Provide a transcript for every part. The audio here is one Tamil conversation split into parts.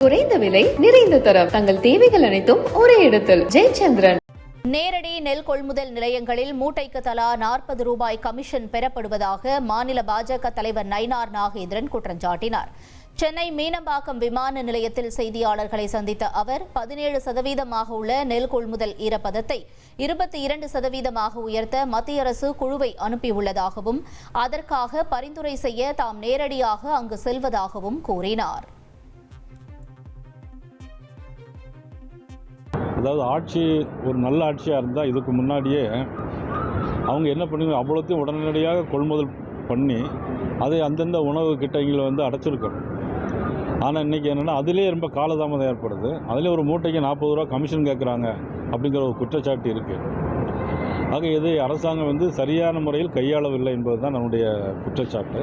குறைந்த விலை நிறைந்த தரம் தங்கள் தேவைகள் அனைத்தும் ஒரே இடத்தில் ஜெயச்சந்திரன். நேரடி நெல் கொள்முதல் நிலையங்களில் மூட்டைக்கு தலா 40 ரூபாய் கமிஷன் பெறப்படுவதாக மாநில பாஜக தலைவர் நயினார் நாகேந்திரன் குற்றம் சாட்டினார். சென்னை மீனம்பாக்கம் விமான நிலையத்தில் செய்தியாளர்களை சந்தித்த அவர் 17% உள்ள நெல் கொள்முதல் ஈரப்பதத்தை 22% உயர்த்த மத்திய அரசு குழுவை அனுப்பியுள்ளதாகவும் அதற்காக பரிந்துரை செய்ய தாம் நேரடியாக அங்கு செல்வதாகவும் கூறினார். அதாவது ஆட்சி ஒரு நல்ல ஆட்சியாக இருந்தால் இதுக்கு முன்னாடியே அவங்க என்ன பண்ணுங்க அவ்வளோத்தையும் உடனடியாக கொள்முதல் பண்ணி அதை அந்தந்த உணவு கிட்டங்களை அடைச்சிருக்கணும். ஆனால் இன்றைக்கி என்னென்னா அதிலே ரொம்ப காலதாமதம் ஏற்படுது. அதிலே ஒரு மூட்டைக்கு 40 ரூபா கமிஷன் கேட்குறாங்க அப்படிங்கிற ஒரு குற்றச்சாட்டு இருக்குது. ஆக இதை அரசாங்கம் சரியான முறையில் கையாளவில்லை என்பது தான் நம்முடைய குற்றச்சாட்டு.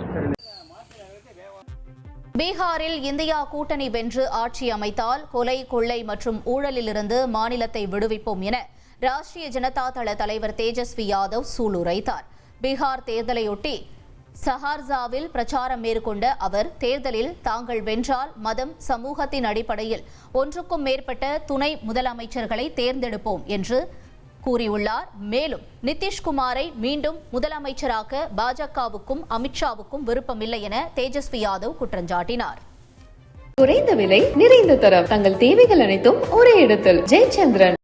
பீகாரில் இந்தியா கூட்டணி வென்று ஆட்சி அமைத்தால் கொலை, கொள்ளை மற்றும் ஊழலிலிருந்து மாநிலத்தை விடுவிப்போம் என ராஷ்டிரிய ஜனதா தள தலைவர் தேஜஸ்வி யாதவ் சூளுரைத்தார். பீகார் தேர்தலையொட்டி சஹார்சாவில் பிரச்சாரம் மேற்கொண்ட அவர் தேர்தலில் தாங்கள் வென்றால் மதம், சமூகத்தின் அடிப்படையில் ஒன்றுக்கும் மேற்பட்ட துணை முதலமைச்சர்களை தேர்ந்தெடுப்போம் என்று கூறியுள்ளார். மேலும் நிதிஷ்குமாரை மீண்டும் முதலமைச்சராக்க பாஜகவுக்கும் அமித்ஷாவுக்கும் விருப்பமில்லை என தேஜஸ்வி யாதவ் குற்றம் சாட்டினார். குறைந்த விலை நிறைந்த தரம் தங்கள் தேவைகள் அனைத்தும் ஒரே இடத்தில் ஜெயச்சந்திரன்.